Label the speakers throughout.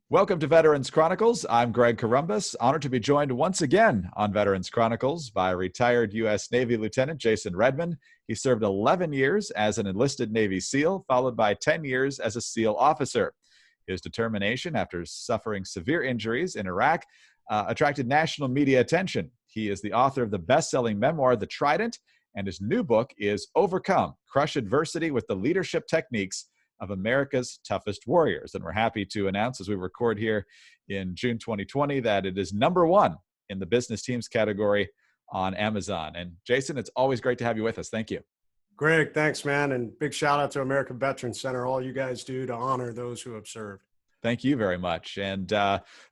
Speaker 1: Welcome to Veterans Chronicles. I'm Greg Columbus, honored to be joined once again on Veterans Chronicles by retired U.S. Navy Lieutenant Jason Redman. He served 11 years as an enlisted Navy SEAL, followed by 10 years as a SEAL officer. His determination after suffering severe injuries in Iraq attracted national media attention. He is the author of the best-selling memoir, The Trident, and his new book is Overcome, Crush Adversity with the Leadership Techniques of America's Toughest Warriors. And we're happy to announce as we record here in June 2020 that it is #1 in the business teams category on Amazon. And Jason, it's always great to have you with us. Thank you.
Speaker 2: Greg, thanks, man. And big shout out to American Veterans Center, all you guys do to honor those who have served.
Speaker 1: Thank you very much. And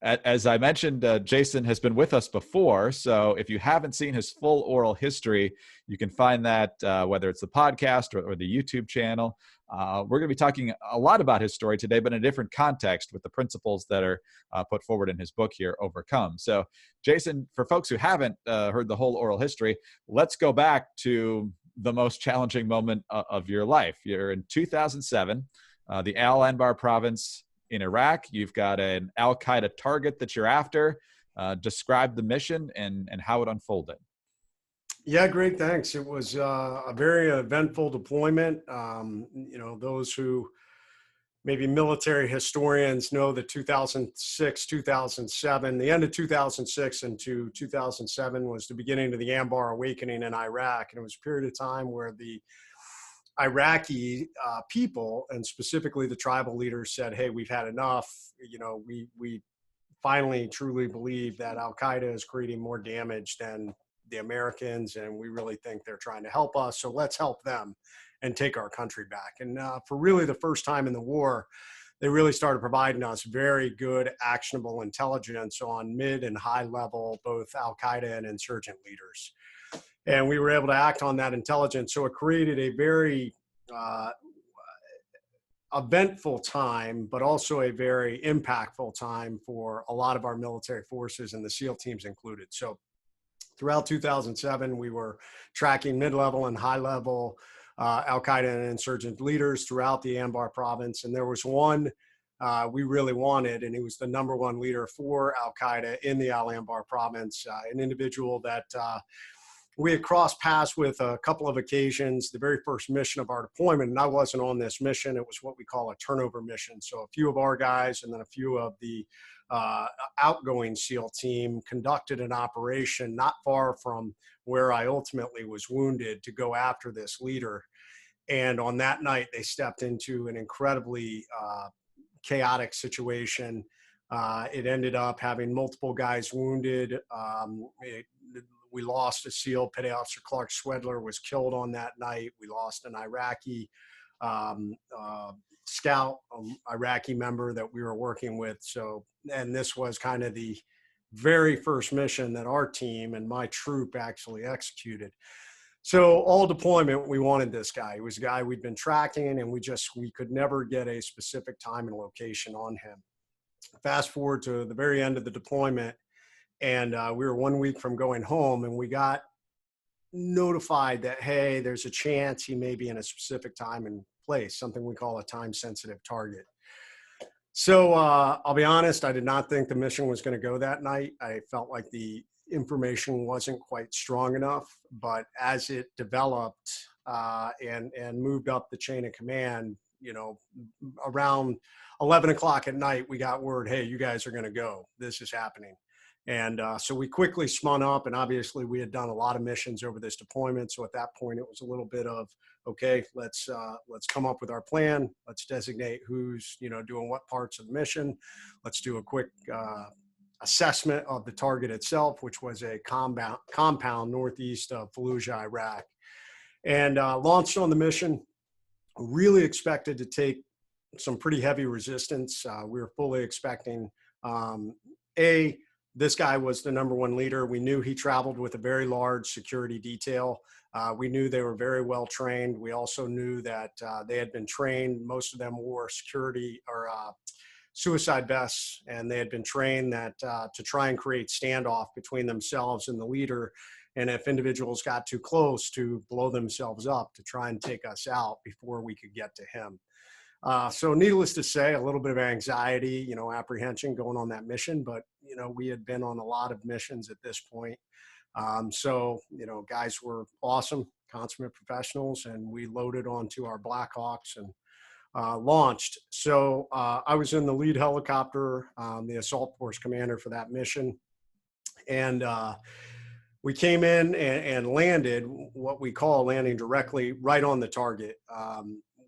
Speaker 1: as I mentioned, Jason has been with us before. So if you haven't seen his full oral history, you can find that whether it's the podcast or the YouTube channel. We're going to be talking a lot about his story today, but in a different context with the principles that are put forward in his book here, Overcome. So Jason, for folks who haven't heard the whole oral history, let's go back to the most challenging moment of your life. You're in 2007, the Al Anbar province in Iraq. You've got an Al-Qaeda target that you're after. Describe the mission and how it unfolded.
Speaker 2: Yeah, Greg, thanks. It was a very eventful deployment. Those who maybe military historians know that 2006, 2007, the end of 2006 into 2007 was the beginning of the Anbar awakening in Iraq. And it was a period of time where the Iraqi people, and specifically the tribal leaders, said, hey, we've had enough. We finally truly believe that Al-Qaeda is creating more damage than the Americans, and we really think they're trying to help us. So let's help them and take our country back. And for really the first time in the war, they really started providing us very good, actionable intelligence on mid and high level, both Al-Qaeda and insurgent leaders. And we were able to act on that intelligence. So it created a very eventful time, but also a very impactful time for a lot of our military forces, and the SEAL teams included. So throughout 2007, we were tracking mid-level and high-level Al-Qaeda and insurgent leaders throughout the Anbar province. And there was one we really wanted, and he was the #1 leader for Al-Qaeda in the Al Anbar province, an individual that we had crossed paths with a couple of occasions, the very first mission of our deployment, and I wasn't on this mission. It was what we call a turnover mission. So a few of our guys and then a few of the outgoing SEAL team conducted an operation not far from where I ultimately was wounded to go after this leader. And on that night, they stepped into an incredibly chaotic situation. It ended up having multiple guys wounded. We lost a SEAL. Petty Officer Clark Swedler was killed on that night. We lost an Iraqi scout, Iraqi member that we were working with. So, and this was kind of the very first mission that our team and my troop actually executed. So all deployment, we wanted this guy. He was a guy we'd been tracking, and we could never get a specific time and location on him. Fast forward to the very end of the deployment, and we were 1 week from going home, and we got notified that, hey, there's a chance he may be in a specific time and place, something we call a time-sensitive target. So I'll be honest, I did not think the mission was going to go that night. I felt like the information wasn't quite strong enough, but as it developed and moved up the chain of command, around 11 o'clock at night, we got word, hey, you guys are going to go. This is happening. And so we quickly spun up, and obviously we had done a lot of missions over this deployment. So at that point, it was a little bit of, okay, let's come up with our plan. Let's designate who's, doing what parts of the mission. Let's do a quick assessment of the target itself, which was a compound northeast of Fallujah, Iraq, and launched on the mission. Really expected to take some pretty heavy resistance. We were fully expecting, this guy was the #1 leader. We knew he traveled with a very large security detail. We knew they were very well trained. We also knew that they had been trained. Most of them wore security or suicide vests, and they had been trained that to try and create standoff between themselves and the leader. And if individuals got too close, to blow themselves up to try and take us out before we could get to him. So needless to say, a little bit of anxiety, apprehension going on that mission, but we had been on a lot of missions at this point. So guys were awesome, consummate professionals, and we loaded onto our Blackhawks and launched. So I was in the lead helicopter, the assault force commander for that mission. And we came in and landed what we call landing directly right on the target,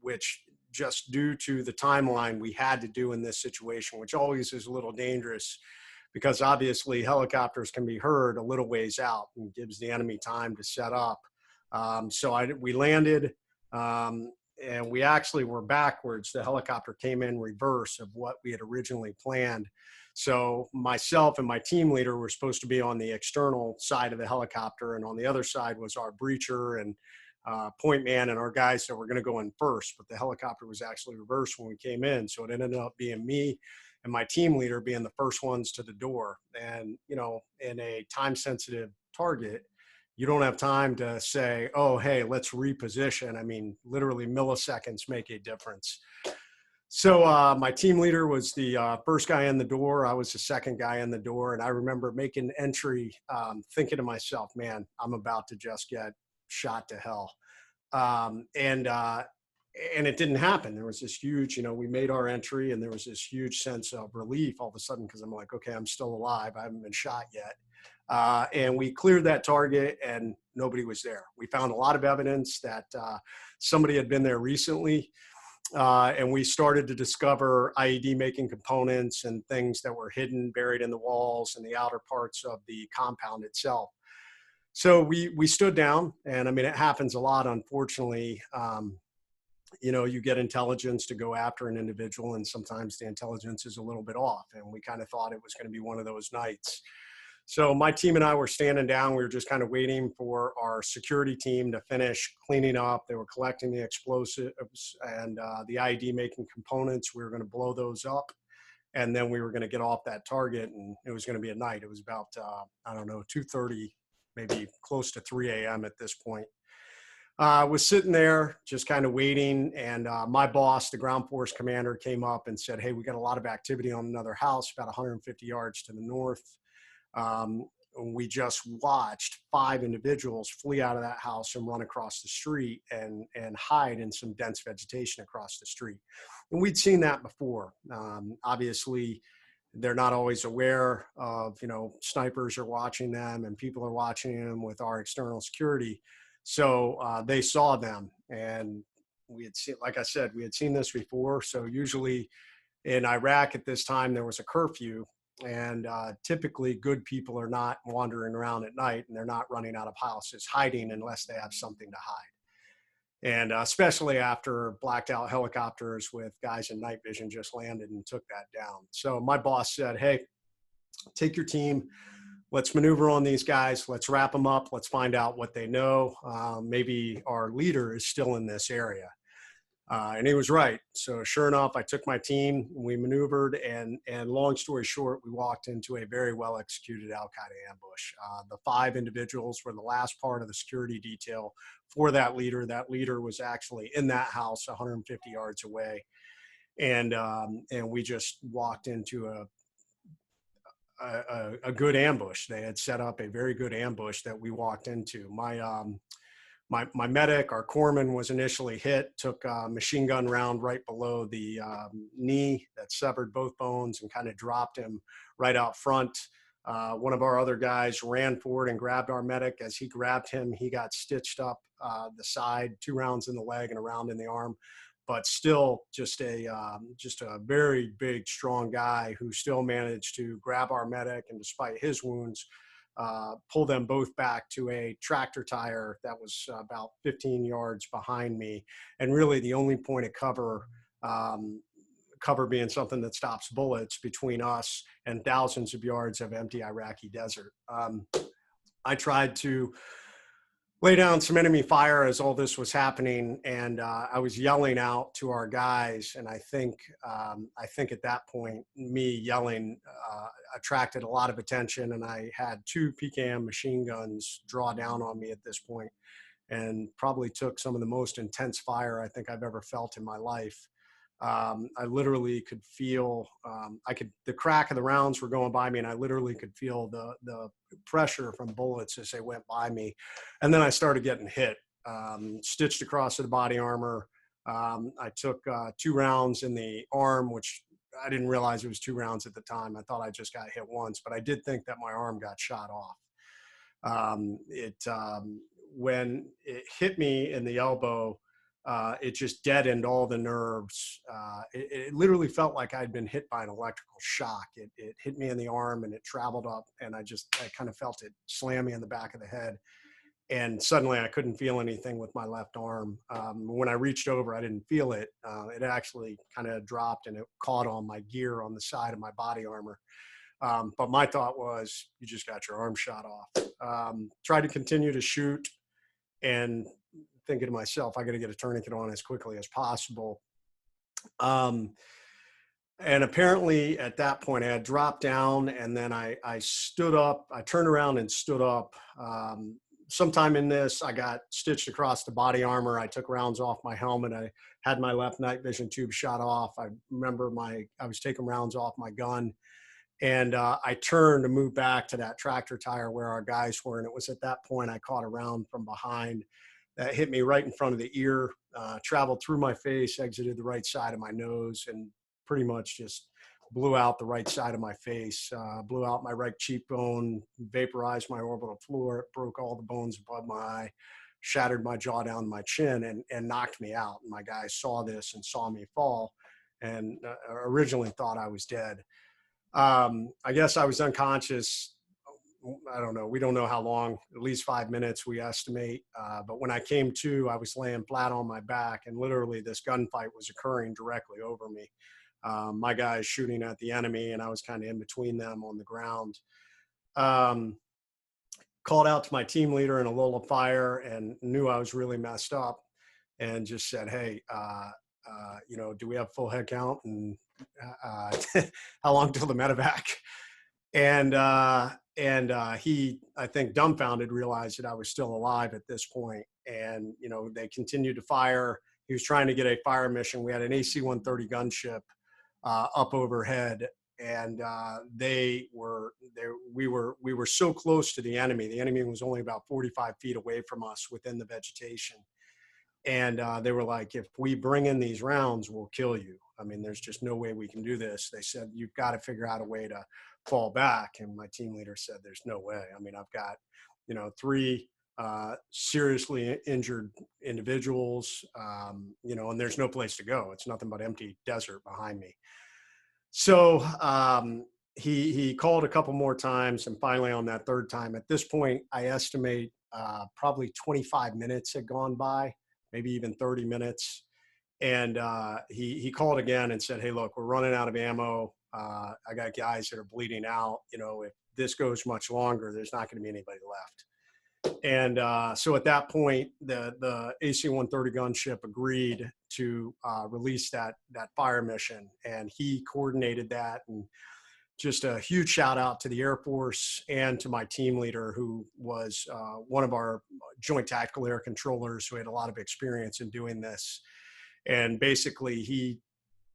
Speaker 2: which just due to the timeline we had to do in this situation, which always is a little dangerous because obviously helicopters can be heard a little ways out and gives the enemy time to set up. We landed, and we actually were backwards. The helicopter came in reverse of what we had originally planned. So myself and my team leader were supposed to be on the external side of the helicopter, and on the other side was our breacher and point man and our guys that were going to go in first. But the helicopter was actually reversed when we came in, so it ended up being me and my team leader being the first ones to the door. And in a time-sensitive target, you don't have time to say, "Oh, hey, let's reposition." I mean, literally milliseconds make a difference. So my team leader was the first guy in the door. I was the second guy in the door. And I remember making entry, thinking to myself, man, I'm about to just get shot to hell. And it didn't happen. There was this huge, we made our entry and there was this huge sense of relief all of a sudden because I'm like, okay, I'm still alive. I haven't been shot yet. And we cleared that target and nobody was there. We found a lot of evidence that somebody had been there recently. And we started to discover IED making components and things that were hidden, buried in the walls and the outer parts of the compound itself. So we stood down, and I mean, it happens a lot, unfortunately. You get intelligence to go after an individual, and sometimes the intelligence is a little bit off. And we kind of thought it was going to be one of those nights. So my team and I were standing down. We were just kind of waiting for our security team to finish cleaning up. They were collecting the explosives and the IED making components. We were going to blow those up, and then we were going to get off that target, and it was going to be a night. It was about, 2:30, maybe close to 3 a.m. at this point. I was sitting there just kind of waiting, and my boss, the ground force commander, came up and said, "Hey, we got a lot of activity on another house about 150 yards to the north. Um, we just watched 5 individuals flee out of that house and run across the street and hide in some dense vegetation across the street." And we'd seen that before. Obviously, they're not always aware of, snipers are watching them and people are watching them with our external security. So they saw them, and we had seen, like I said, we had seen this before. So usually in Iraq at this time, there was a curfew. And typically good people are not wandering around at night, and they're not running out of houses hiding unless they have something to hide. And especially after blacked out helicopters with guys in night vision just landed and took that down. So my boss said, "Hey, take your team. Let's maneuver on these guys. Let's wrap them up. Let's find out what they know. Maybe our leader is still in this area." And he was right. So sure enough, I took my team, we maneuvered, and long story short, we walked into a very well executed Al Qaeda ambush. The 5 individuals were the last part of the security detail for that leader. That leader was actually in that house 150 yards away. And we just walked into a good ambush. They had set up a very good ambush that we walked into. My medic, our corpsman, was initially hit, took a machine gun round right below the knee that severed both bones and kind of dropped him right out front. One of our other guys ran forward and grabbed our medic. As he grabbed him, he got stitched up the side, 2 rounds in the leg and a round in the arm. But still, just a very big, strong guy who still managed to grab our medic, and despite his wounds, pull them both back to a tractor tire that was about 15 yards behind me. And really the only point of cover, cover being something that stops bullets, between us and thousands of yards of empty Iraqi desert. I tried to lay down some enemy fire as all this was happening, and I was yelling out to our guys. And I think at that point, me yelling attracted a lot of attention, and I had 2 PKM machine guns draw down on me at this point, and probably took some of the most intense fire I think I've ever felt in my life. I literally could feel, the crack of the rounds were going by me, and I literally could feel the pressure from bullets as they went by me. And then I started getting hit, stitched across the body armor. I took 2 rounds in the arm, which I didn't realize it was 2 rounds at the time. I thought I just got hit once, but I did think that my arm got shot off. When it hit me in the elbow, it just deadened all the nerves. It literally felt like I'd been hit by an electrical shock. It hit me in the arm and it traveled up, and I kind of felt it slam me in the back of the head. And suddenly I couldn't feel anything with my left arm. When I reached over, I didn't feel it. It actually kind of dropped and it caught on my gear on the side of my body armor. But my thought was, you just got your arm shot off. Tried to continue to shoot and thinking to myself, I got to get a tourniquet on as quickly as possible. And apparently at that point I had dropped down, and then I stood up, I turned around and stood up. Sometime in this, I got stitched across the body armor. I took rounds off my helmet. I had my left night vision tube shot off. I remember I was taking rounds off my gun. And I turned to move back to that tractor tire where our guys were. And it was at that point I caught a round from behind that hit me right in front of the ear, traveled through my face, exited the right side of my nose, and pretty much just blew out the right side of my face, blew out my right cheekbone, vaporized my orbital floor, broke all the bones above my eye, shattered my jaw down to my chin, and knocked me out. And my guys saw this and saw me fall, and originally thought I was dead. I guess I was unconscious. I don't know. We don't know how long, at least 5 minutes, we estimate. But when I came to, I was laying flat on my back, and literally this gunfight was occurring directly over me. My guys shooting at the enemy, and I was kind of in between them on the ground. Called out to my team leader in a lull of fire and knew I was really messed up, and just said, hey, do we have full head count, and how long till the medevac? And he, I think, dumbfounded, realized that I was still alive at this point. And they continued to fire. He was trying to get a fire mission. We had an AC-130 gunship up overhead, and we were so close to the enemy. The enemy was only about 45 feet away from us within the vegetation. And they were like, if we bring in these rounds, we'll kill you. I mean, there's just no way we can do this. They said, you've got to figure out a way to fall back. And my team leader said, there's no way. I mean, I've got, 3 seriously injured individuals, and there's no place to go. It's nothing but empty desert behind me. So he called a couple more times, and finally on that third time, at this point, I estimate probably 25 minutes had gone by, maybe even 30 minutes. And he called again and said, hey, look, we're running out of ammo. I got guys that are bleeding out. If this goes much longer, there's not going to be anybody left. And so at that point, the AC-130 gunship agreed to release that fire mission. And he coordinated that. And just a huge shout out to the Air Force and to my team leader, who was one of our joint tactical air controllers who had a lot of experience in doing this. And basically he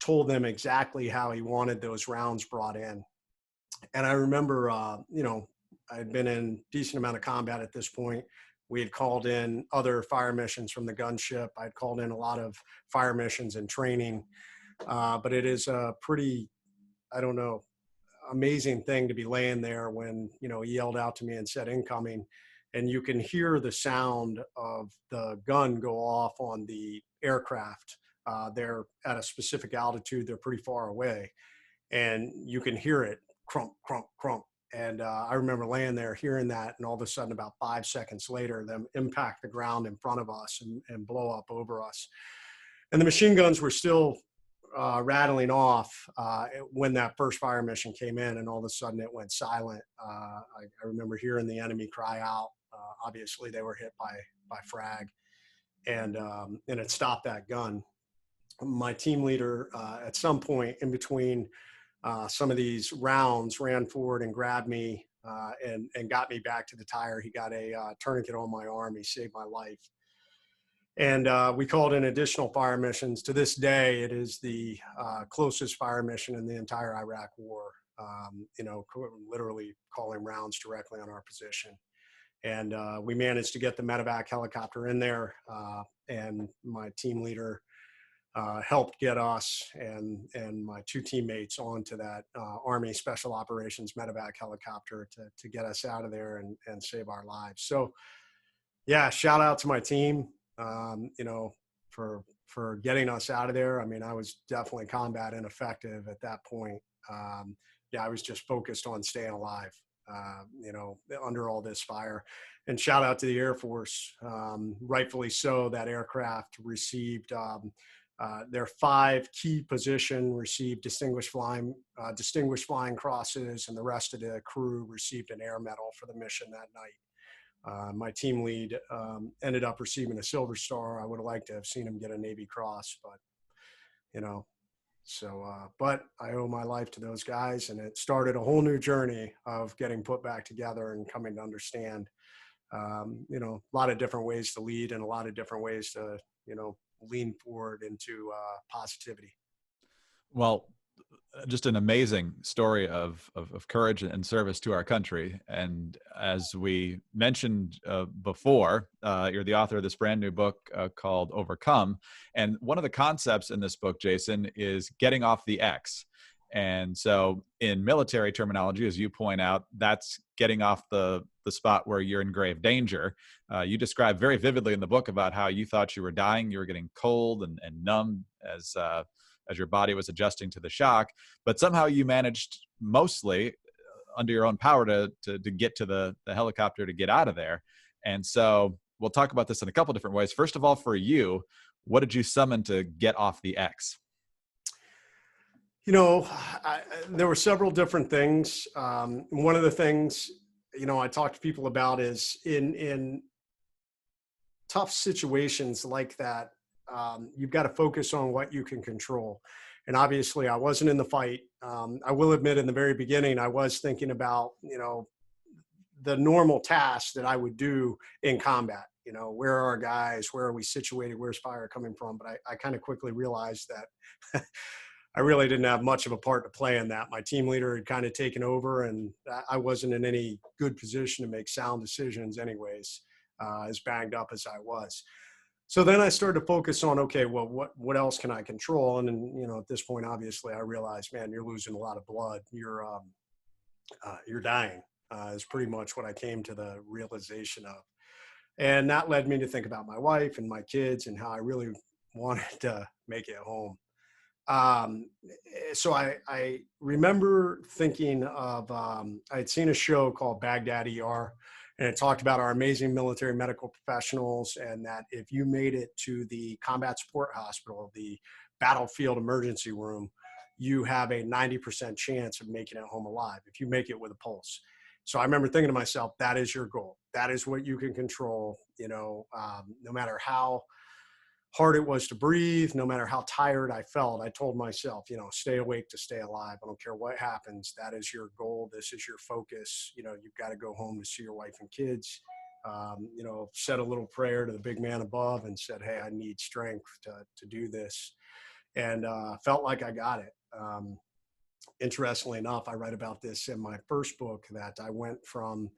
Speaker 2: told them exactly how he wanted those rounds brought in. And I remember, I'd been in a decent amount of combat at this point. We had called in other fire missions from the gunship. I'd called in a lot of fire missions and training. But it is a pretty, amazing thing to be laying there when, he yelled out to me and said incoming, and you can hear the sound of the gun go off on the aircraft. They're at a specific altitude. They're pretty far away, and you can hear it crump, crump, crump. And I remember laying there hearing that, and all of a sudden, about 5 seconds later, them impact the ground in front of us and blow up over us. And the machine guns were still rattling off when that first fire mission came in, and all of a sudden it went silent. I remember hearing the enemy cry out. Obviously, they were hit by frag, and it stopped that gun. My team leader, at some point in between some of these rounds, ran forward and grabbed me and got me back to the tire. He got a tourniquet on my arm. He saved my life. And we called in additional fire missions. To this day, it is the closest fire mission in the entire Iraq war. Literally calling rounds directly on our position. And we managed to get the medevac helicopter in there. And my team leader helped get us and my two teammates onto that Army Special Operations medevac helicopter to get us out of there and save our lives. So, yeah, shout out to my team, for getting us out of there. I mean, I was definitely combat ineffective at that point. Yeah, I was just focused on staying alive, under all this fire. And shout out to the Air Force. Rightfully so, that aircraft received their 5 key position received distinguished flying crosses, and the rest of the crew received an air medal for the mission that night. My team lead ended up receiving a Silver Star. I would have liked to have seen him get a Navy Cross, but you know, but I owe my life to those guys, and it started a whole new journey of getting put back together and coming to understand, a lot of different ways to lead and a lot of different ways to, lean forward into positivity.
Speaker 1: Well, just an amazing story of courage and service to our country. And as we mentioned before, you're the author of this brand new book called Overcome. And one of the concepts in this book, Jason, is getting off the X. And so in military terminology, as you point out, that's getting off the spot where you're in grave danger. You describe very vividly in the book about how you thought you were dying. You were getting cold and numb as your body was adjusting to the shock, but somehow you managed, mostly under your own power, to get to the helicopter to get out of there. And so we'll talk about this in a couple different ways. First of all, for you, what did you summon to get off the X?
Speaker 2: There were several different things. One of the things, I talk to people about is in tough situations like that, you've got to focus on what you can control. And obviously I wasn't in the fight. I will admit in the very beginning, I was thinking about, the normal tasks that I would do in combat. Where are our guys? Where are we situated? Where's fire coming from? But I kind of quickly realized that I really didn't have much of a part to play in that. My team leader had kind of taken over, and I wasn't in any good position to make sound decisions anyways, as banged up as I was. So then I started to focus on, okay, well, what else can I control? And then, at this point, obviously I realized, man, you're losing a lot of blood. You're dying, is pretty much what I came to the realization of. And that led me to think about my wife and my kids and how I really wanted to make it home. So I remember thinking of, I had seen a show called Baghdad ER, and it talked about our amazing military medical professionals, and that if you made it to the combat support hospital, the battlefield emergency room, you have a 90% chance of making it home alive if you make it with a pulse. So I remember thinking to myself, that is your goal. That is what you can control, no matter how hard it was to breathe, no matter how tired I felt. I told myself, stay awake to stay alive. I don't care what happens. That is your goal. This is your focus. You've got to go home to see your wife and kids. Said a little prayer to the big man above and said, hey, I need strength to do this. And felt like I got it. Interestingly enough, I write about this in my first book, that I went from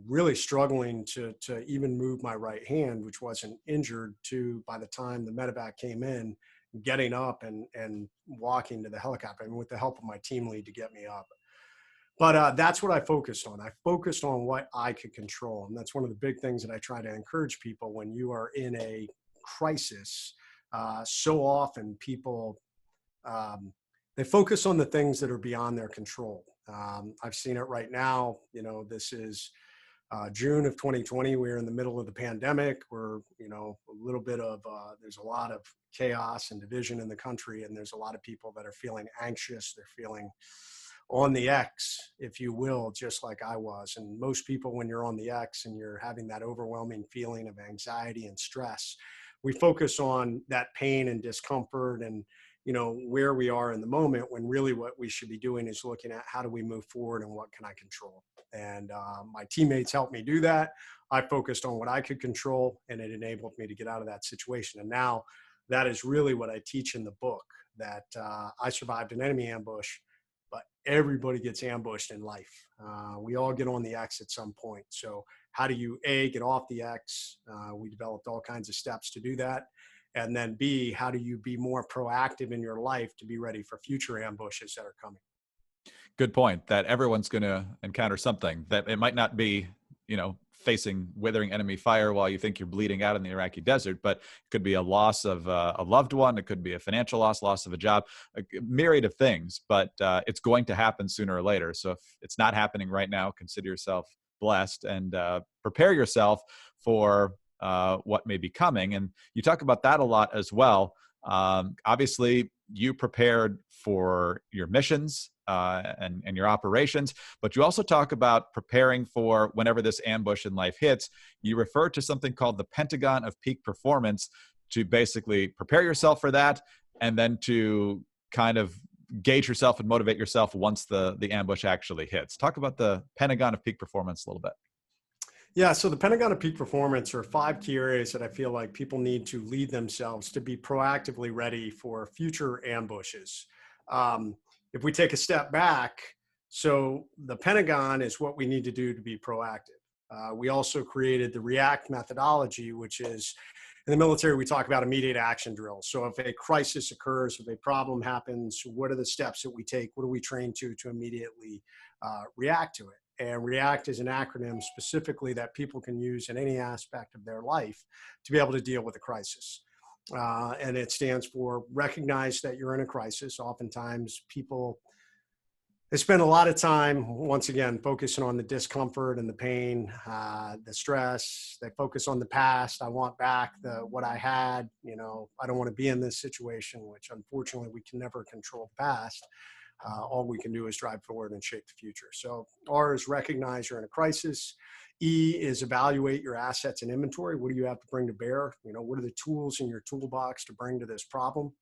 Speaker 2: really struggling to even move my right hand, which wasn't injured, to, by the time the medevac came in, getting up and walking to the helicopter, I mean, with the help of my team lead to get me up. But that's what I focused on. I focused on what I could control. And that's one of the big things that I try to encourage people when you are in a crisis. So often people, they focus on the things that are beyond their control. I've seen it right now. This is June of 2020. We're in the middle of the pandemic. We're, a little bit of, there's a lot of chaos and division in the country. And there's a lot of people that are feeling anxious. They're feeling on the X, if you will, just like I was. And most people, when you're on the X and you're having that overwhelming feeling of anxiety and stress, we focus on that pain and discomfort and, where we are in the moment, when really what we should be doing is looking at how do we move forward and what can I control. And my teammates helped me do that. I focused on what I could control, and it enabled me to get out of that situation. And now that is really what I teach in the book, that I survived an enemy ambush, but everybody gets ambushed in life. We all get on the X at some point. So how do you, A, get off the X? We developed all kinds of steps to do that. And then B, how do you be more proactive in your life to be ready for future ambushes that are coming?
Speaker 1: Good point, that everyone's going to encounter something, that it might not be, facing withering enemy fire while you think you're bleeding out in the Iraqi desert, but it could be a loss of a loved one. It could be a financial loss of a job, a myriad of things, but it's going to happen sooner or later. So if it's not happening right now, consider yourself blessed and prepare yourself for what may be coming. And you talk about that a lot as well. Obviously, you prepared for your missions and your operations, but you also talk about preparing for whenever this ambush in life hits. You refer to something called the Pentagon of Peak Performance to basically prepare yourself for that, and then to kind of gauge yourself and motivate yourself once the ambush actually hits. Talk about the Pentagon of Peak Performance a little bit.
Speaker 2: Yeah, so the Pentagon of Peak Performance are 5 key areas that I feel like people need to lead themselves to be proactively ready for future ambushes. Um, if we take a step back, so the Pentagon is what we need to do to be proactive. We also created the REACT methodology, which is in the military, we talk about immediate action drills. So if a crisis occurs, if a problem happens, what are the steps that we take? What are we trained to immediately react to it? And REACT is an acronym specifically that people can use in any aspect of their life to be able to deal with a crisis. And it stands for recognize that you're in a crisis. Oftentimes people, they spend a lot of time, once again, focusing on the discomfort and the pain, the stress. They focus on the past. I want back what I had. I don't want to be in this situation, which unfortunately we can never control the past. All we can do is drive forward and shape the future. So R is recognize you're in a crisis. E is evaluate your assets and inventory. What do you have to bring to bear? What are the tools in your toolbox to bring to this problem?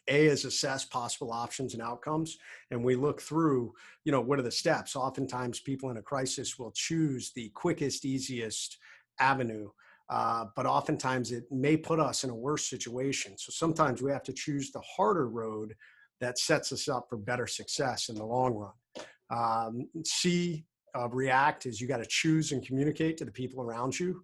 Speaker 2: A is assess possible options and outcomes. And we look through, what are the steps? Oftentimes people in a crisis will choose the quickest, easiest avenue. But oftentimes it may put us in a worse situation. So sometimes we have to choose the harder road that sets us up for better success in the long run. C of react is you got to choose and communicate to the people around you.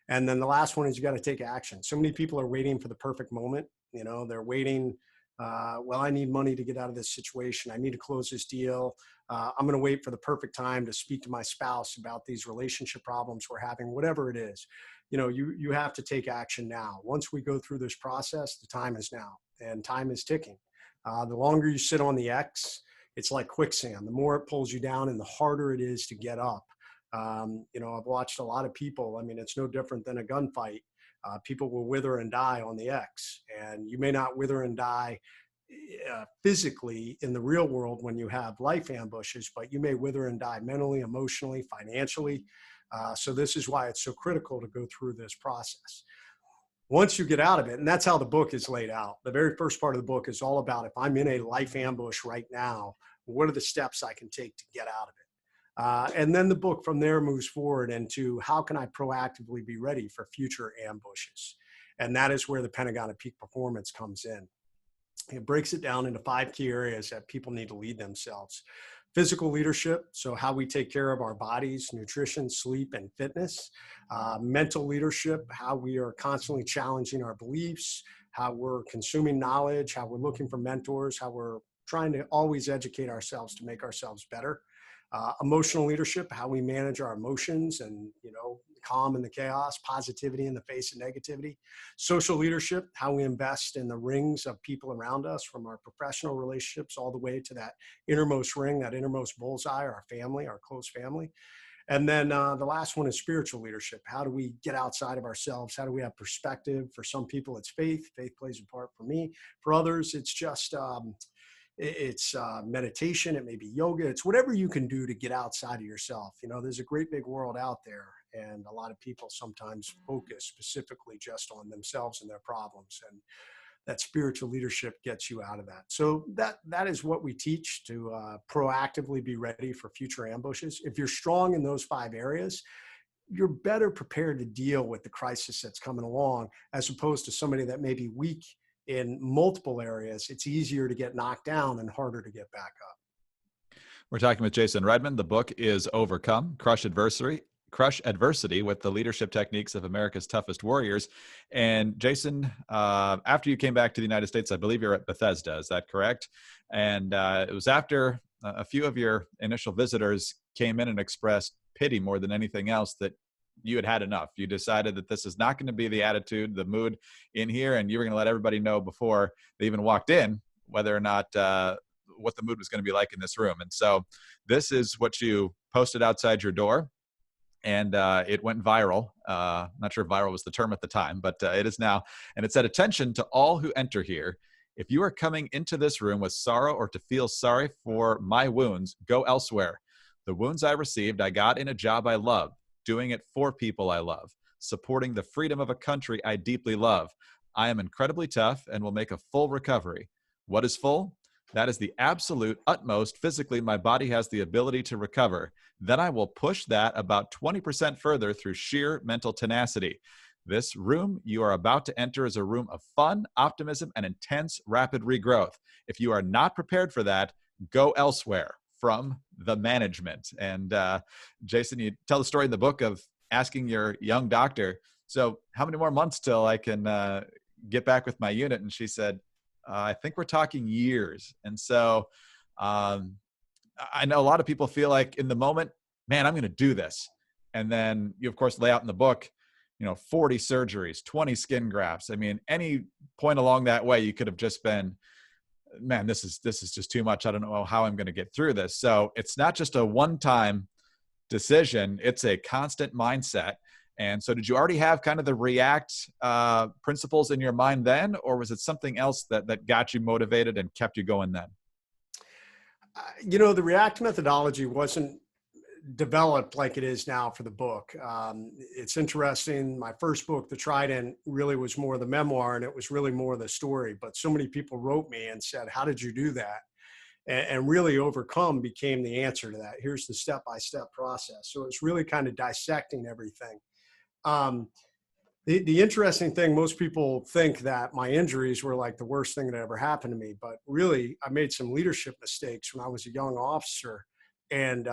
Speaker 2: And then the last one is you got to take action. So many people are waiting for the perfect moment. They're waiting. Well, I need money to get out of this situation. I need to close this deal. I'm going to wait for the perfect time to speak to my spouse about these relationship problems we're having, whatever it is. You have to take action now. Once we go through this process, the time is now, and time is ticking. The longer you sit on the X, it's like quicksand. The more it pulls you down and the harder it is to get up. I've watched a lot of people. I mean, it's no different than a gunfight. People will wither and die on the X, and you may not wither and die physically in the real world when you have life ambushes, but you may wither and die mentally, emotionally, financially. So this is why it's so critical to go through this process. Once you get out of it, and that's how the book is laid out. The very first part of the book is all about if I'm in a life ambush right now, what are the steps I can take to get out of it? And then the book from there moves forward into how can I proactively be ready for future ambushes? And that is where the Pentagon of Peak Performance comes in. It breaks it down into 5 key areas that people need to lead themselves. Physical leadership, so how we take care of our bodies, nutrition, sleep, and fitness. Mental leadership, how we are constantly challenging our beliefs, how we're consuming knowledge, how we're looking for mentors, how we're trying to always educate ourselves to make ourselves better. Emotional leadership, how we manage our emotions and, calm in the chaos, positivity in the face of negativity. Social leadership, how we invest in the rings of people around us, from our professional relationships all the way to that innermost ring, that innermost bullseye, our family, our close family. And then the last one is spiritual leadership. How do we get outside of ourselves? How do we have perspective? For some people, it's faith. Faith plays a part for me. For others, it's just meditation. It may be yoga. It's whatever you can do to get outside of yourself. There's a great big world out there, and a lot of people sometimes focus specifically just on themselves and their problems. And that spiritual leadership gets you out of that. So that is what we teach, to proactively be ready for future ambushes. If you're strong in those 5 areas, you're better prepared to deal with the crisis that's coming along, as opposed to somebody that may be weak in multiple areas. It's easier to get knocked down and harder to get back up.
Speaker 1: We're talking with Jason Redman. The book is Overcome, Crush Adversity with the Leadership Techniques of America's Toughest Warriors. And Jason, after you came back to the United States, I believe you're at Bethesda, is that correct? And it was after a few of your initial visitors came in and expressed pity more than anything else that you had had enough. You decided that this is not going to be the attitude, the mood in here, and you were going to let everybody know before they even walked in whether or not what the mood was going to be like in this room. And so this is what you posted outside your door, and it went viral. Not sure if viral was the term at the time, but it is now. And it said, "Attention to all who enter here. If you are coming into this room with sorrow or to feel sorry for my wounds, go elsewhere. The wounds I received, I got in a job I love, doing it for people I love, supporting the freedom of a country I deeply love. I am incredibly tough and will make a full recovery. What is full? That is the absolute utmost physically my body has the ability to recover. Then I will push that about 20% further through sheer mental tenacity. This room you are about to enter is a room of fun, optimism, and intense, rapid regrowth. If you are not prepared for that, go elsewhere." From the management. And Jason, you tell the story in the book of asking your young doctor, "So how many more months till I can get back with my unit?" And she said, "I think we're talking years." And so I know a lot of people feel like in the moment, man, I'm going to do this. And then you, of course, lay out in the book, 40 surgeries, 20 skin grafts. I mean, any point along that way, you could have just been, man, this is just too much. I don't know how I'm going to get through this. So it's not just a one-time decision. It's a constant mindset. And so did you already have kind of the react principles in your mind then, or was it something else that got you motivated and kept you going then?
Speaker 2: The react methodology wasn't developed like it is now for the book. It's interesting. My first book, The Trident, really was more the memoir, and it was really more the story. But so many people wrote me and said, "How did you do that?" And really, Overcome became the answer to that. Here's the step-by-step process. So it's really kind of dissecting everything. Um, the interesting thing, most people think that my injuries were like the worst thing that ever happened to me, but really I made some leadership mistakes when I was a young officer, and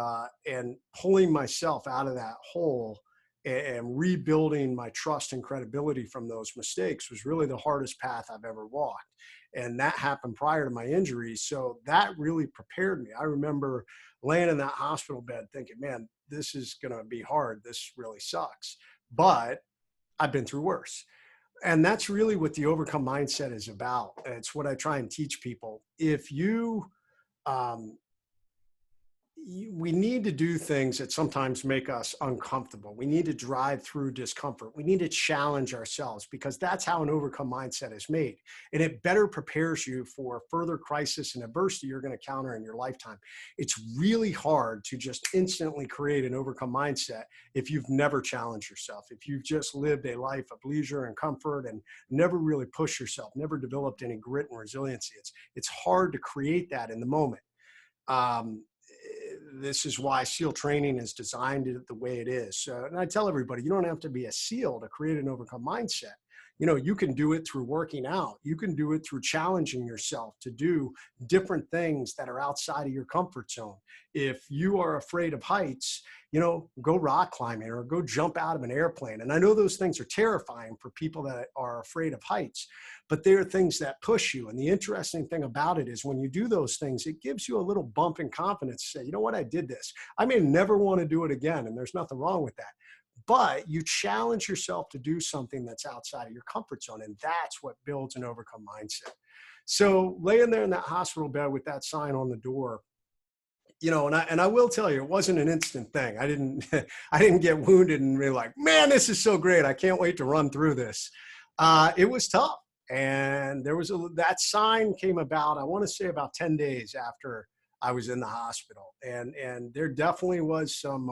Speaker 2: pulling myself out of that hole and rebuilding my trust and credibility from those mistakes was really the hardest path I've ever walked. And that happened prior to my injuries. So that really prepared me. I remember laying in that hospital bed thinking, man, this is going to be hard. This really sucks. But I've been through worse. And that's really what the Overcome mindset is about. It's what I try and teach people. If um, we need to do things that sometimes make us uncomfortable. We need to drive through discomfort. We need to challenge ourselves, because that's how an Overcome mindset is made. And it better prepares you for further crisis and adversity you're going to counter in your lifetime. It's really hard to just instantly create an Overcome mindset if you've never challenged yourself, if you've just lived a life of leisure and comfort and never really pushed yourself, never developed any grit and resiliency. It's hard to create that in the moment. This is why SEAL training is designed the way it is. So, and I tell everybody, you don't have to be a SEAL to create an Overcome mindset. You can do it through working out. You can do it through challenging yourself to do different things that are outside of your comfort zone. If you are afraid of heights, go rock climbing or go jump out of an airplane. And I know those things are terrifying for people that are afraid of heights, but they're things that push you. And the interesting thing about it is when you do those things, it gives you a little bump in confidence to say, you know what, I did this. I may never want to do it again. And there's nothing wrong with that. But you challenge yourself to do something that's outside of your comfort zone. And that's what builds an Overcome mindset. So laying there in that hospital bed with that sign on the door, and I will tell you, it wasn't an instant thing. I didn't get wounded and be like, man, this is so great. I can't wait to run through this. It was tough. And that sign came about, I want to say about 10 days after I was in the hospital. And there definitely was some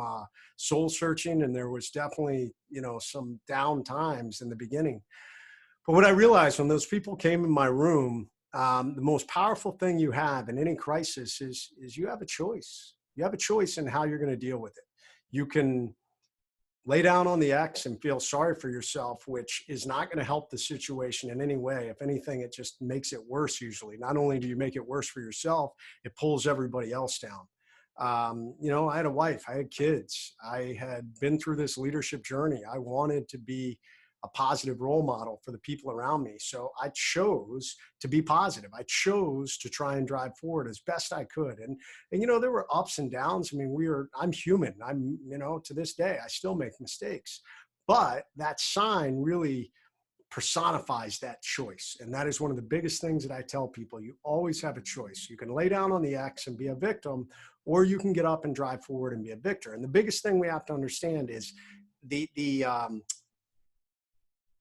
Speaker 2: soul searching, and there was definitely, some down times in the beginning. But what I realized when those people came in my room, the most powerful thing you have in any crisis is you have a choice. You have a choice in how you're going to deal with it. You can lay down on the X and feel sorry for yourself, which is not going to help the situation in any way. If anything, it just makes it worse usually. Not only do you make it worse for yourself, it pulls everybody else down. I had a wife, I had kids, I had been through this leadership journey. I wanted to be a positive role model for the people around me. So I chose to be positive. I chose to try and drive forward as best I could. And there were ups and downs. I mean, I'm human. To this day, I still make mistakes. But that sign really personifies that choice. And that is one of the biggest things that I tell people. You always have a choice. You can lay down on the X and be a victim, or you can get up and drive forward and be a victor. And the biggest thing we have to understand is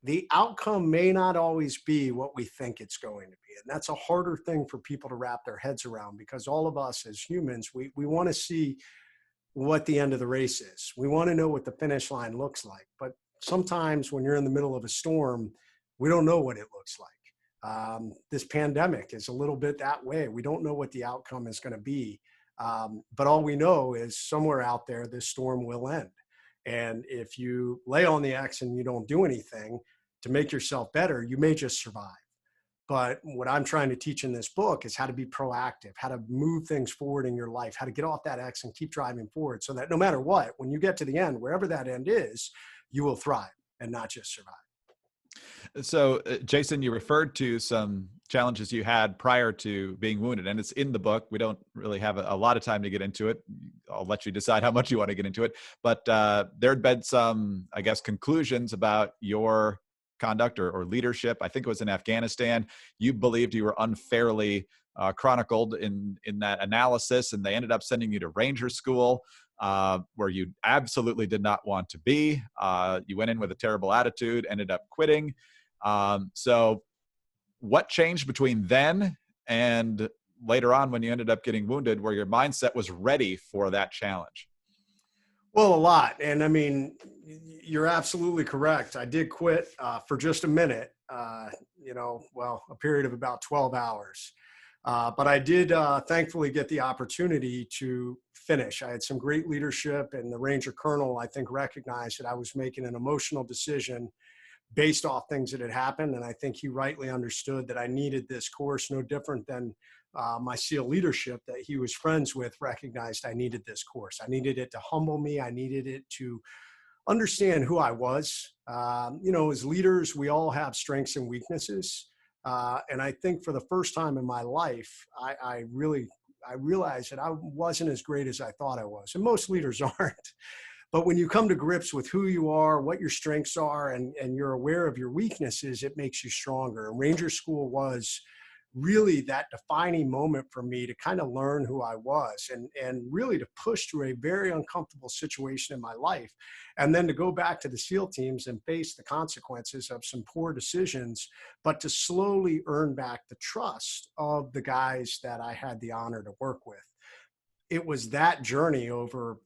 Speaker 2: the outcome may not always be what we think it's going to be. And that's a harder thing for people to wrap their heads around, because all of us as humans, we want to see what the end of the race is. We want to know what the finish line looks like. But sometimes when you're in the middle of a storm, we don't know what it looks like. This pandemic is a little bit that way. We don't know what the outcome is going to be. But all we know is somewhere out there, this storm will end. And if you lay on the X and you don't do anything to make yourself better, you may just survive. But what I'm trying to teach in this book is how to be proactive, how to move things forward in your life, how to get off that X and keep driving forward, so that no matter what, when you get to the end, wherever that end is, you will thrive and not just survive.
Speaker 1: So, Jason, you referred to some challenges you had prior to being wounded, and it's in the book. We don't really have a lot of time to get into it. I'll let you decide how much you want to get into it. But there had been some, I guess, conclusions about your conduct or leadership. I think it was in Afghanistan. You believed you were unfairly chronicled in that analysis, and they ended up sending you to Ranger School, where you absolutely did not want to be. You went in with a terrible attitude, ended up quitting. So what changed between then and later on when you ended up getting wounded, where your mindset was ready for that challenge?
Speaker 2: Well, a lot. And I mean, you're absolutely correct. I did quit for just a minute, a period of about 12 hours. But I did thankfully get the opportunity to finish. I had some great leadership, and the Ranger Colonel, I think, recognized that I was making an emotional decision based off things that had happened. And I think he rightly understood that I needed this course, no different than my SEAL leadership that he was friends with recognized I needed this course. I needed it to humble me. I needed it to understand who I was. As leaders, we all have strengths and weaknesses. And I think for the first time in my life, I realized that I wasn't as great as I thought I was. And most leaders aren't. But when you come to grips with who you are, what your strengths are, and you're aware of your weaknesses, it makes you stronger. And Ranger School was really that defining moment for me to kind of learn who I was, and really to push through a very uncomfortable situation in my life. And then to go back to the SEAL teams and face the consequences of some poor decisions, but to slowly earn back the trust of the guys that I had the honor to work with. It was that journey over,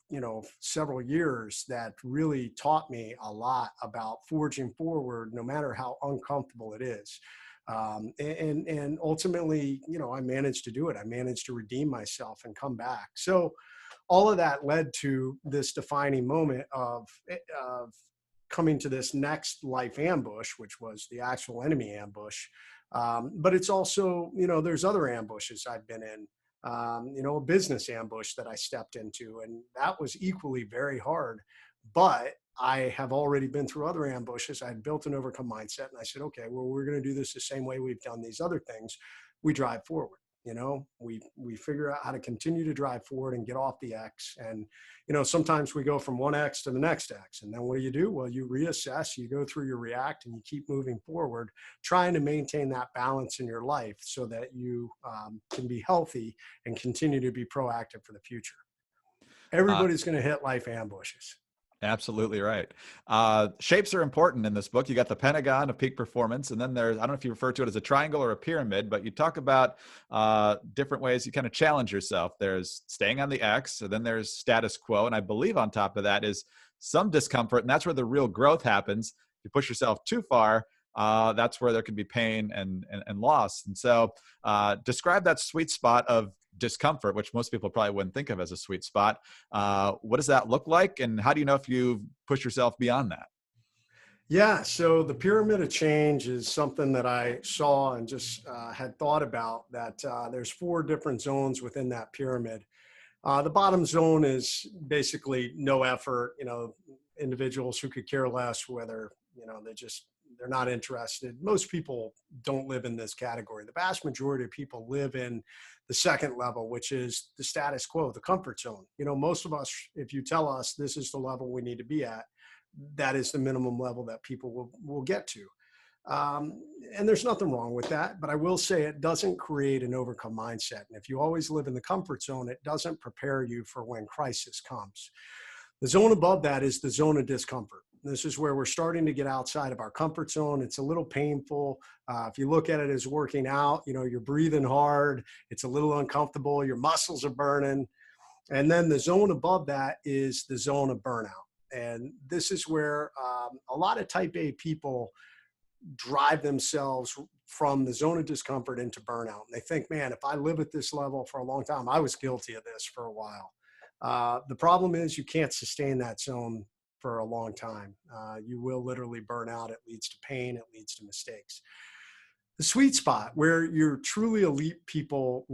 Speaker 2: several years that really taught me a lot about forging forward, no matter how uncomfortable it is. And ultimately, I managed to do it. I managed to redeem myself and come back. So all of that led to this defining moment of coming to this next life ambush, which was the actual enemy ambush. But it's also, there's other ambushes I've been in. A business ambush that I stepped into, and that was equally very hard. But I have already been through other ambushes. I had built an overcome mindset, and I said, okay, well, we're going to do this the same way we've done these other things. We drive forward. We figure out how to continue to drive forward and get off the X. And sometimes we go from one X to the next X, and then what do? Well, you reassess, you go through your react, and you keep moving forward, trying to maintain that balance in your life so that you can be healthy and continue to be proactive for the future. Everybody's going to hit life ambushes.
Speaker 1: Absolutely right. Shapes are important in this book. You got the pentagon of peak performance, and then there's, I don't know if you refer to it as a triangle or a pyramid, but you talk about different ways you kind of challenge yourself. There's staying on the X, and then there's status quo. And I believe on top of that is some discomfort, and that's where the real growth happens. If you push yourself too far, that's where there can be pain and loss. And so, describe that sweet spot of discomfort, which most people probably wouldn't think of as a sweet spot. What does that look like, and how do you know if you've pushed yourself beyond that?
Speaker 2: Yeah, so the pyramid of change is something that I saw and just had thought about that there's four different zones within that pyramid. The bottom zone is basically no effort, individuals who could care less whether, they're not interested. Most people don't live in this category. The vast majority of people live in the second level, which is the status quo, the comfort zone. Most of us, if you tell us this is the level we need to be at, that is the minimum level that people will get to. And there's nothing wrong with that, but I will say it doesn't create an overcome mindset. And if you always live in the comfort zone, it doesn't prepare you for when crisis comes. The zone above that is the zone of discomfort. This is where we're starting to get outside of our comfort zone. It's a little painful. If you look at it as working out, you're breathing hard. It's a little uncomfortable. Your muscles are burning. And then the zone above that is the zone of burnout. And this is where a lot of type A people drive themselves from the zone of discomfort into burnout. And they think, man, if I live at this level for a long time, I was guilty of this for a while. The problem is you can't sustain that zone for a long time. You will literally burn out. It leads to pain. It leads to mistakes. The sweet spot where your truly elite people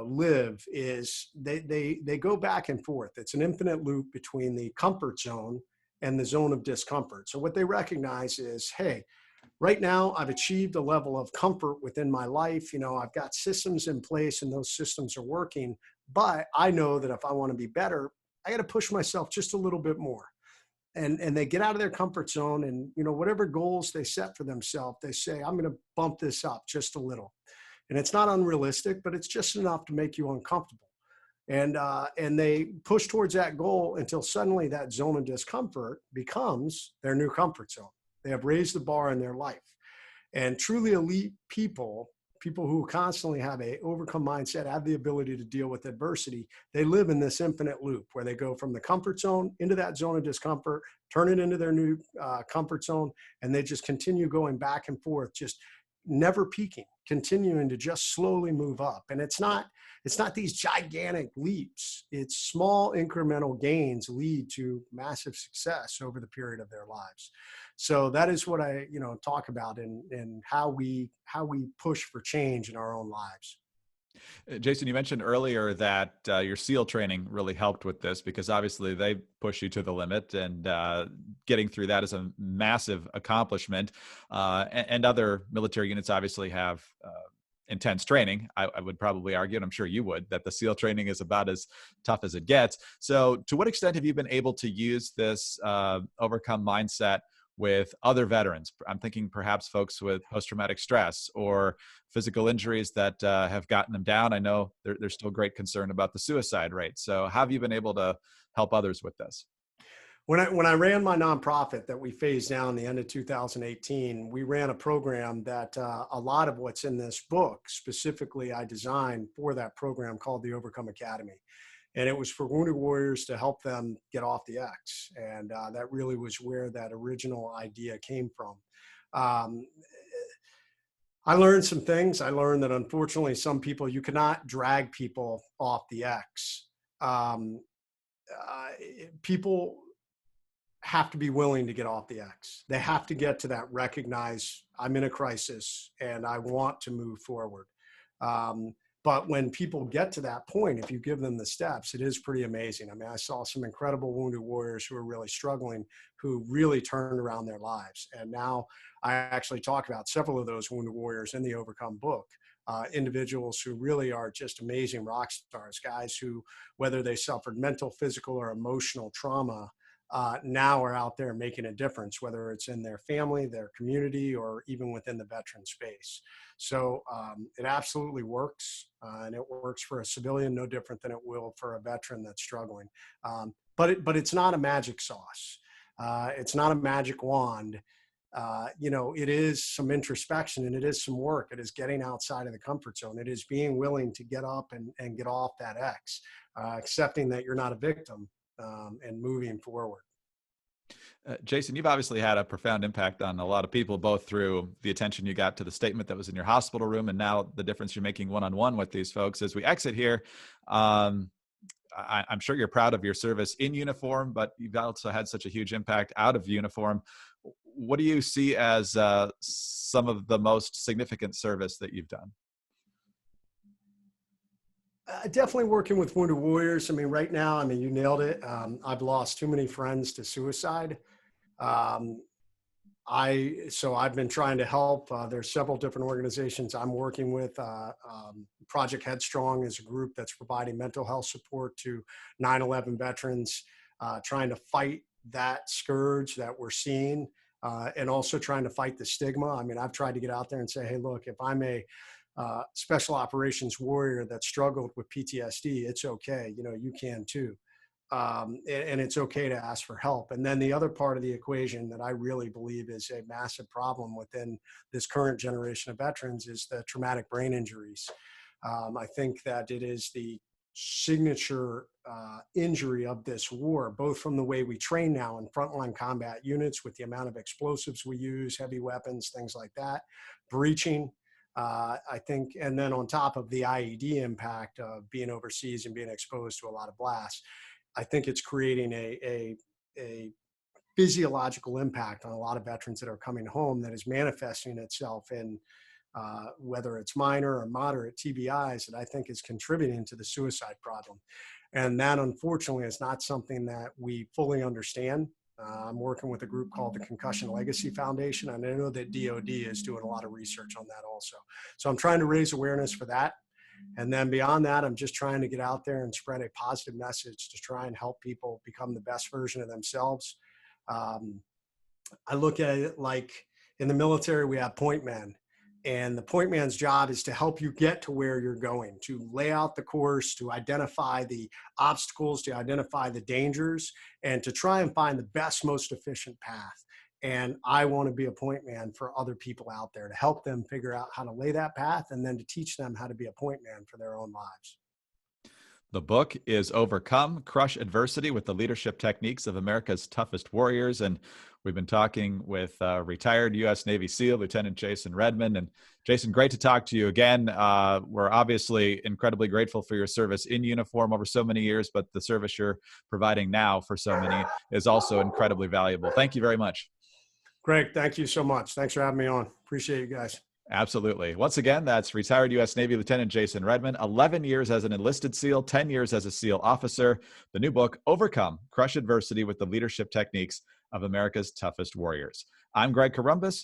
Speaker 2: live is they go back and forth. It's an infinite loop between the comfort zone and the zone of discomfort. So what they recognize is, hey, right now I've achieved a level of comfort within my life. I've got systems in place and those systems are working, but I know that if I want to be better, I got to push myself just a little bit more. And they get out of their comfort zone, and whatever goals they set for themselves, they say, I'm going to bump this up just a little. And it's not unrealistic, but it's just enough to make you uncomfortable. And they push towards that goal until suddenly that zone of discomfort becomes their new comfort zone. They have raised the bar in their life. And truly elite people who constantly have a overcome mindset, have the ability to deal with adversity, they live in this infinite loop where they go from the comfort zone into that zone of discomfort, turn it into their new comfort zone, and they just continue going back and forth, just never peaking, continuing to just slowly move up. And it's not these gigantic leaps. It's small incremental gains lead to massive success over the period of their lives. So that is what I talk about in how we push for change in our own lives.
Speaker 1: Jason, you mentioned earlier that your SEAL training really helped with this because obviously they push you to the limit, and getting through that is a massive accomplishment. And other military units obviously have intense training. I would probably argue, and I'm sure you would, that the SEAL training is about as tough as it gets. So, to what extent have you been able to use this overcome mindset with other veterans? I'm thinking perhaps folks with post-traumatic stress or physical injuries that have gotten them down. I know there's still great concern about the suicide rate. So how have you been able to help others with this?
Speaker 2: When I ran my nonprofit that we phased down the end of 2018, we ran a program that a lot of what's in this book, specifically I designed for that program called the Overcome Academy. And it was for wounded warriors to help them get off the X. And that really was where that original idea came from. Um, I learned some things. I learned that unfortunately, some people, you cannot drag people off the X. Um, People have to be willing to get off the X. They have to get to that recognize I'm in a crisis and I want to move forward. Um, but when people get to that point, if you give them the steps, it is pretty amazing. I mean, I saw some incredible wounded warriors who are really struggling, who really turned around their lives. And now I actually talk about several of those wounded warriors in the Overcome book. Individuals who really are just amazing rock stars, guys who, whether they suffered mental, physical, or emotional trauma, now are out there making a difference, whether it's in their family, their community, or even within the veteran space. So it absolutely works, and it works for a civilian no different than it will for a veteran that's struggling. But it's not a magic sauce. It's not a magic wand. It is some introspection and it is some work. It is getting outside of the comfort zone. It is being willing to get up and get off that X, accepting that you're not a victim, and moving forward.
Speaker 1: Jason, you've obviously had a profound impact on a lot of people, both through the attention you got to the statement that was in your hospital room and now the difference you're making one-on-one with these folks. As we exit here, um, I'm sure you're proud of your service in uniform, but you've also had such a huge impact out of uniform. What do you see as some of the most significant service that you've done?
Speaker 2: Definitely working with wounded warriors. I mean, right now, I mean, you nailed it. I've lost too many friends to suicide. Um, so I've been trying to help. There's several different organizations I'm working with. Project Headstrong is a group that's providing mental health support to 9/11 veterans, trying to fight that scourge that we're seeing, and also trying to fight the stigma. I mean, I've tried to get out there and say, hey, look, if I'm a special operations warrior that struggled with PTSD, it's okay. You know, you can too. And it's okay to ask for help. And then the other part of the equation that I really believe is a massive problem within this current generation of veterans is the traumatic brain injuries. I think that it is the signature injury of this war, both from the way we train now in frontline combat units with the amount of explosives we use, heavy weapons, things like that, breaching. I think, and then on top of the IED impact of being overseas and being exposed to a lot of blasts, I think it's creating a physiological impact on a lot of veterans that are coming home that is manifesting itself in whether it's minor or moderate TBIs that I think is contributing to the suicide problem. And that, unfortunately, is not something that we fully understand. I'm working with a group called the Concussion Legacy Foundation, and I know that DOD is doing a lot of research on that also. So I'm trying to raise awareness for that. And then beyond that, I'm just trying to get out there and spread a positive message to try and help people become the best version of themselves. Um, I look at it like in the military, we have point men. And the point man's job is to help you get to where you're going, to lay out the course, to identify the obstacles, to identify the dangers, and to try and find the best, most efficient path. And I want to be a point man for other people out there to help them figure out how to lay that path and then to teach them how to be a point man for their own lives.
Speaker 1: The book is Overcome, Crush Adversity with the Leadership Techniques of America's Toughest Warriors. And we've been talking with retired U.S. Navy SEAL, Lieutenant Jason Redman. And Jason, great to talk to you again. We're obviously incredibly grateful for your service in uniform over so many years, but the service you're providing now for so many is also incredibly valuable. Thank you very much.
Speaker 2: Greg, thank you so much. Thanks for having me on. Appreciate you guys.
Speaker 1: Absolutely. Once again, that's retired U.S. Navy Lieutenant Jason Redman, 11 years as an enlisted SEAL, 10 years as a SEAL officer. The new book, Overcome, Crush Adversity with the Leadership Techniques of America's Toughest Warriors. I'm Greg Corumbus.